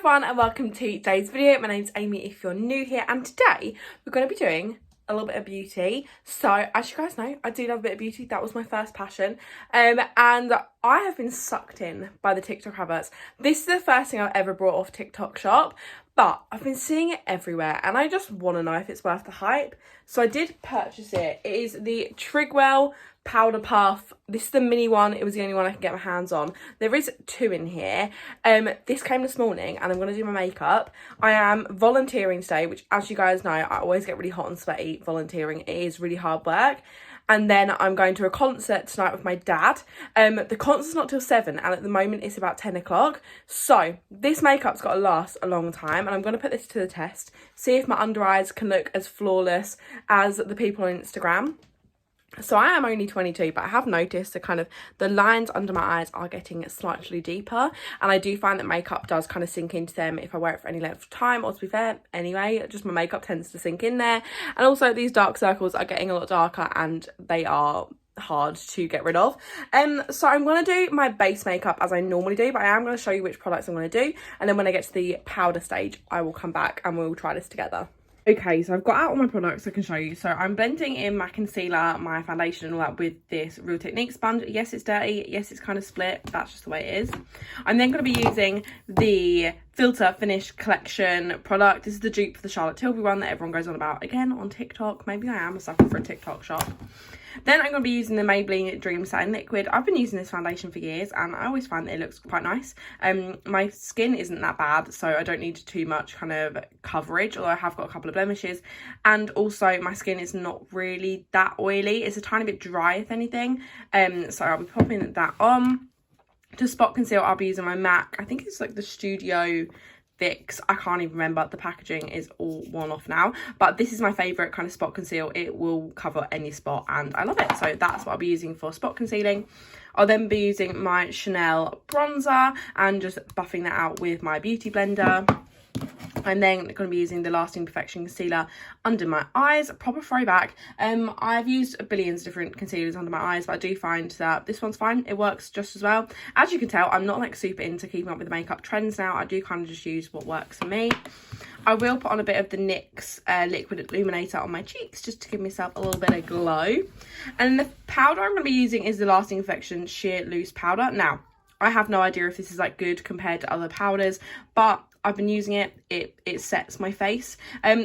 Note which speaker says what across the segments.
Speaker 1: everyone and welcome to today's video. My name's Amy if you're new here, and today we're going to be doing a little bit of beauty. So as you guys know, I do love a bit of beauty. That was my first passion, and I have been sucked in by the TikTok adverts. This is the first thing I've ever brought off TikTok shop, but I've been seeing it everywhere and I just want to know if it's worth the hype. So I did purchase it. It is the Trigwell powder puff. This is the mini one. It was the only one I could get my hands on. There is two in here. This came this morning and I'm going to do my makeup. I am volunteering today, which, as you guys know, I always get really hot and sweaty volunteering. It is really hard work. And then I'm going to a concert tonight with my dad. The concert's not till 7 and at the moment it's about 10 o'clock. So this makeup's got to last a long time and I'm going to put this to the test. See if my under eyes can look as flawless as the people on Instagram. So I am only 22, but I have noticed that kind of the lines under my eyes are getting slightly deeper, and I do find that makeup does kind of sink into them if I wear it for any length of time, or to be fair, anyway, just my makeup tends to sink in there. And also these dark circles are getting a lot darker and they are hard to get rid of. So I'm going to do my base makeup as I normally do, but I am going to show you which products I'm going to do, and then when I get to the powder stage I will come back and we'll try this together. Okay, so I've got out all my products I can show you. So I'm blending in my concealer, my foundation and all that with this Real Technique sponge. Yes, it's dirty. Yes, it's kind of split. That's just the way it is. I'm then going to be using the Filter Finish Collection product. This is the dupe for the Charlotte Tilbury one that everyone goes on about again on TikTok. Maybe I am a sucker for a TikTok shop. Then I'm going to be using the Maybelline Dream Satin Liquid. I've been using this foundation for years and I always find that it looks quite nice. My skin isn't that bad, so I don't need too much kind of coverage, although I have got a couple of blemishes. And also my skin is not really that oily. It's a tiny bit dry, if anything. So I'll be popping that on. To spot conceal, I'll be using my MAC. I think it's like the Studio Fix. I can't even remember. The packaging is all worn off now, but this is my favorite kind of spot conceal. It will cover any spot and I love it, so that's what I'll be using for spot concealing. I'll then be using my Chanel bronzer and just buffing that out with my beauty blender. I'm then going to be using the Lasting Perfection concealer under my eyes. Proper throwback. I've used billions of different concealers under my eyes, but I do find that this one's fine. It works just as well. As you can tell, I'm not like super into keeping up with the makeup trends now. I do kind of just use what works for me. I will put on a bit of the NYX liquid illuminator on my cheeks just to give myself a little bit of glow. And the powder I'm going to be using is the Lasting Perfection Sheer Loose Powder. Now, I have no idea if this is like good compared to other powders, but I've been using it. It sets my face.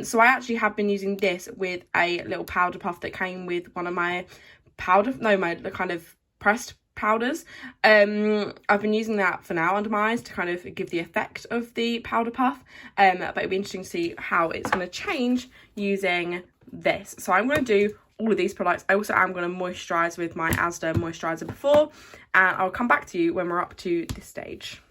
Speaker 1: So I actually have been using this with a little powder puff that came with one of my the kind of pressed powders. I've been using that for now under my eyes to kind of give the effect of the powder puff. But it'll be interesting to see how it's going to change using this. So I'm going to do all of these products. I also am going to moisturise with my Asda moisturiser before, and I'll come back to you when we're up to this stage.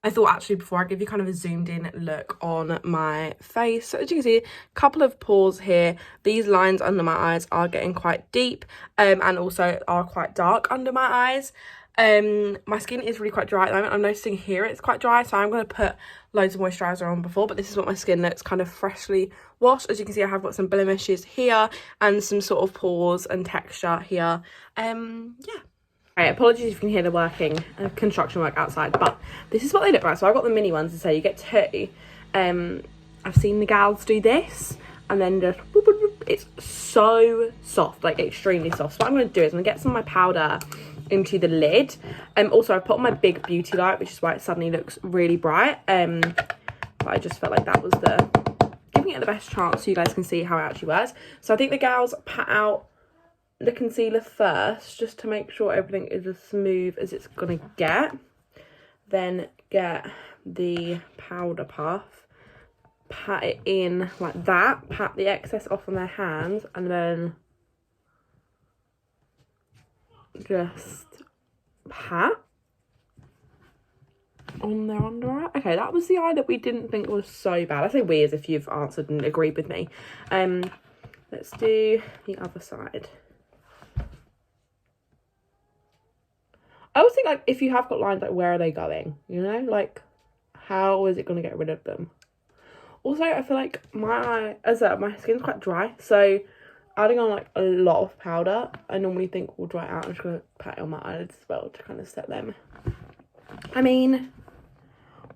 Speaker 1: I thought actually before I give you kind of a zoomed in look on my face. So as you can see, a couple of pores here. These lines under my eyes are getting quite deep and also are quite dark under my eyes. My skin is really quite dry at the moment. I'm noticing here it's quite dry, so I'm going to put loads of moisturiser on before, but this is what my skin looks kind of freshly washed. As you can see, I have got some blemishes here and some sort of pores and texture here. Yeah. Right, apologies if you can hear the working construction work outside, but this is what they look like. So I got the mini ones to say you get two. I've seen the gals do this and then just boop, boop, boop. It's so soft, like extremely soft. So what I'm going to do is I'm going to get some of my powder into the lid. Also I put on my big beauty light, which is why it suddenly looks really bright. But I just felt like that was giving it the best chance so you guys can see how it actually works. So I think the gals pat out the concealer first just to make sure everything is as smooth as it's gonna get, then get the powder puff, pat it in like that, pat the excess off on their hands, and then just pat on their under eye. Okay, that was the eye that we didn't think was so bad. I say we as if you've answered and agreed with me. Let's do the other side. I always think, like, if you have got lines, like, where are they going? You know, like, how is it going to get rid of them? Also, I feel like my skin's quite dry, so adding on, like, a lot of powder, I normally think will dry out. I'm just going to pat it on my eyelids as well to kind of set them. I mean,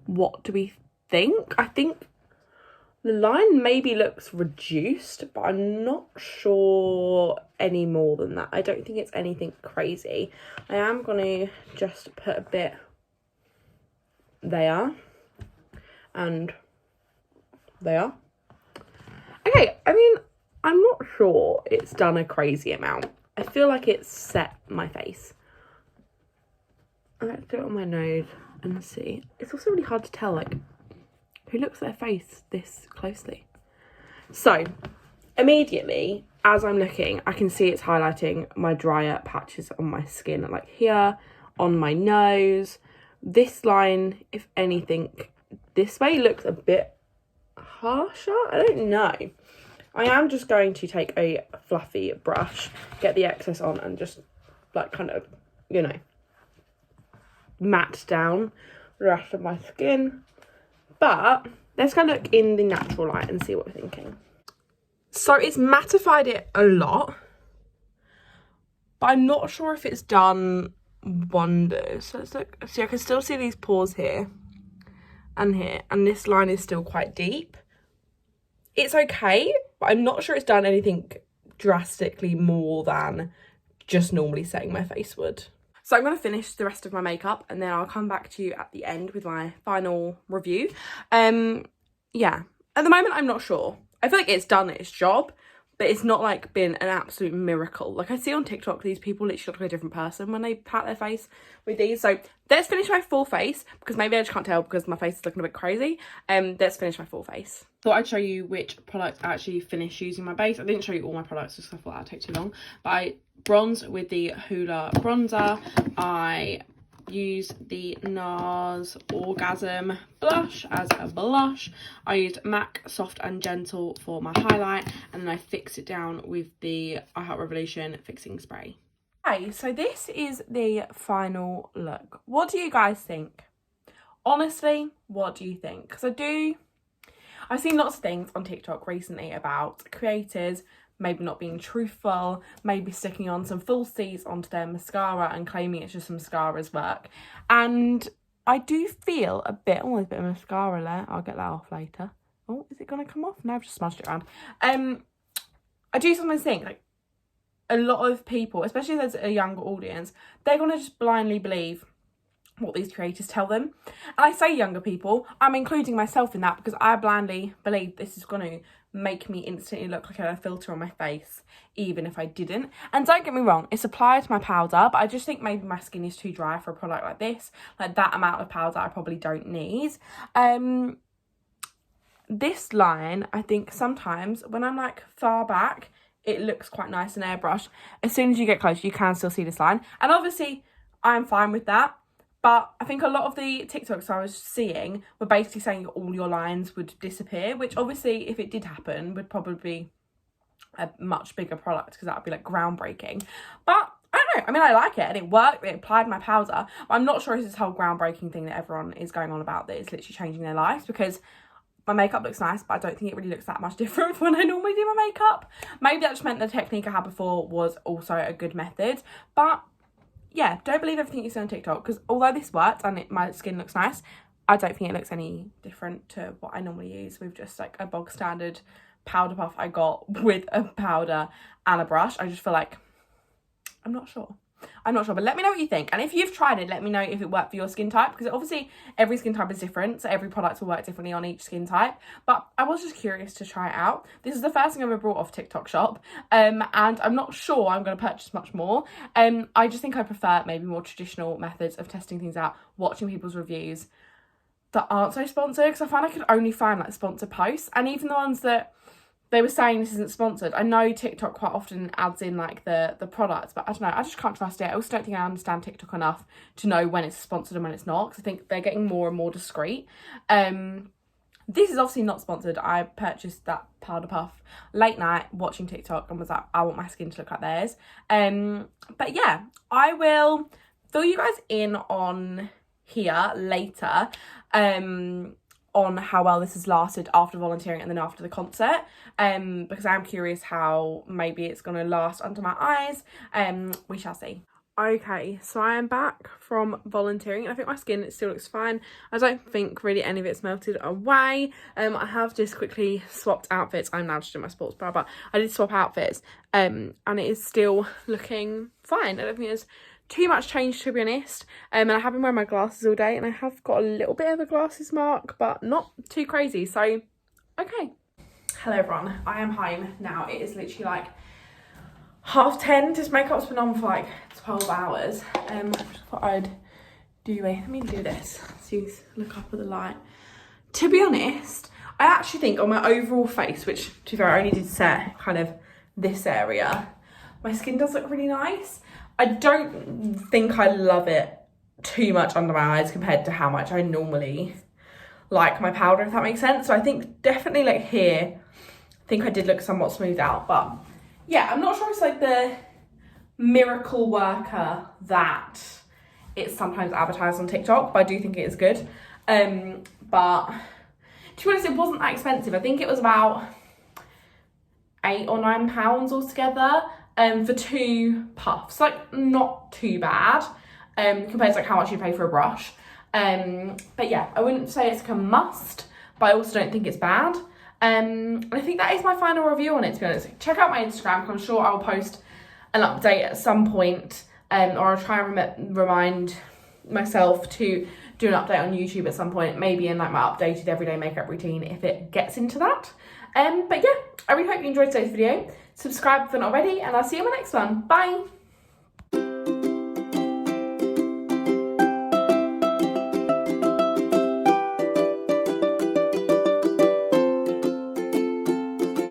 Speaker 1: what do we I think the line maybe looks reduced, but I'm not sure any more than that. I don't think it's anything crazy. I am going to just put a bit there and there. Okay, I mean, I'm not sure it's done a crazy amount. I feel like it's set my face. Let's do it on my nose and see. It's also really hard to tell, like, who looks at their face this closely. So, immediately, as I'm looking, I can see it's highlighting my drier patches on my skin, like here, on my nose. This line, if anything, this way looks a bit harsher. I don't know. I am just going to take a fluffy brush, get the excess on, and just, like, kind of, you know, matte down the rest of my skin. But let's go look in the natural light and see what we're thinking. So it's mattified it a lot, but I'm not sure if it's done wonders. So let's look. See, I can still see these pores here and here, and this line is still quite deep. It's okay, but I'm not sure it's done anything drastically more than just normally setting my face would. So I'm going to finish the rest of my makeup and then I'll come back to you at the end with my final review. Yeah, at the moment I'm not sure. I feel like it's done its job, but it's not like been an absolute miracle. Like I see on TikTok, these people literally look like a different person when they pat their face with these. So let's finish my full face, because maybe I just can't tell because my face is looking a bit crazy. Let's finish my full face. Thought I'd show you which products I actually finished using my base. I didn't show you all my products just because I thought that'd take too long. But I bronze with the Hoola bronzer. I use the NARS Orgasm blush as a blush. I used MAC Soft and Gentle for my highlight, and then I fixed it down with the I Heart Revolution fixing spray. Okay, so this is the final look. What do you guys think? Honestly, what do you think? Because I've seen lots of things on TikTok recently about creators maybe not being truthful, maybe sticking on some falsies onto their mascara and claiming it's just some mascara's work. And I do feel a bit, oh, there's a bit of mascara there. I'll get that off later. Oh, is it going to come off? No, I've just smudged it around. I do sometimes think, like, a lot of people, especially if there's a younger audience, they're going to just blindly believe what these creators tell them. And I say younger people, I'm including myself in that, because I blindly believe this is going to make me instantly look like I had a filter on my face, even if I didn't. And don't get me wrong, it's applied to my powder, but I just think maybe my skin is too dry for a product like this. Like, that amount of powder I probably don't need. This line, I think sometimes when I'm like far back, it looks quite nice and airbrushed. As soon as you get close, you can still see this line. And obviously, I'm fine with that. But I think a lot of the TikToks I was seeing were basically saying all your lines would disappear, which obviously, if it did happen, would probably be a much bigger product, because that would be like groundbreaking. But I don't know. I mean, I like it and it worked. It applied my powder. But I'm not sure it's this whole groundbreaking thing that everyone is going on about, that it's literally changing their lives, because my makeup looks nice, but I don't think it really looks that much different from when I normally do my makeup. Maybe that just meant the technique I had before was also a good method. But yeah, don't believe everything you see on TikTok, because although this worked and my skin looks nice, I don't think it looks any different to what I normally use with just like a bog standard powder puff I got with a powder and a brush. I just feel like, I'm not sure, but let me know what you think. And if you've tried it, let me know if it worked for your skin type, because obviously every skin type is different, so every product will work differently on each skin type. But I was just curious to try it out. This is the first thing I've ever brought off TikTok shop, and I'm not sure I'm going to purchase much more. I just think I prefer maybe more traditional methods of testing things out, watching people's reviews that aren't so sponsored, because I find I could only find like sponsored posts, and even the ones that they were saying this isn't sponsored. I know TikTok quite often adds in like the products, but I don't know, I just can't trust it. I also don't think I understand TikTok enough to know when it's sponsored and when it's not, because I think they're getting more and more discreet. This is obviously not sponsored. I purchased that powder puff late night watching TikTok and was like, I want my skin to look like theirs. But yeah, I will fill you guys in on here later on how well this has lasted after volunteering and then after the concert, because I'm curious how maybe it's going to last under my eyes. We shall see. Okay, so I am back from volunteering. I think my skin still looks fine. I don't think really any of it's melted away. I have just quickly swapped outfits. I'm now just in my sports bra, but I did swap outfits. And it is still looking fine. I don't think there's too much change, to be honest. And I have been wearing my glasses all day, and I have got a little bit of a glasses mark, but not too crazy. So, okay. Hello everyone, I am home now. It is literally like 10:30. This makeup's been on for like 12 hours. I just thought I'd let me do this so you look up at the light. To be honest, I actually think on my overall face, which to be fair I only did set kind of this area, my skin does look really nice. I don't think I love it too much under my eyes compared to how much I normally like my powder, if that makes sense. So I think definitely like here, I think I did look somewhat smoothed out, but yeah, I'm not sure it's like the miracle worker that it's sometimes advertised on TikTok, but I do think it is good. But to be honest, it wasn't that expensive. I think it was about £8 or £9 altogether for 2 puffs. Like, not too bad compared to like how much you pay for a brush. But yeah, I wouldn't say it's like a must, but I also don't think it's bad. And I think that is my final review on it, to be honest. Check out my Instagram, because I'm sure I'll post an update at some point, or I'll try and remind myself to do an update on YouTube at some point, maybe in like my updated everyday makeup routine if it gets into that. But yeah, I really hope you enjoyed today's video. Subscribe if you're not already, and I'll see you in my next one. Bye!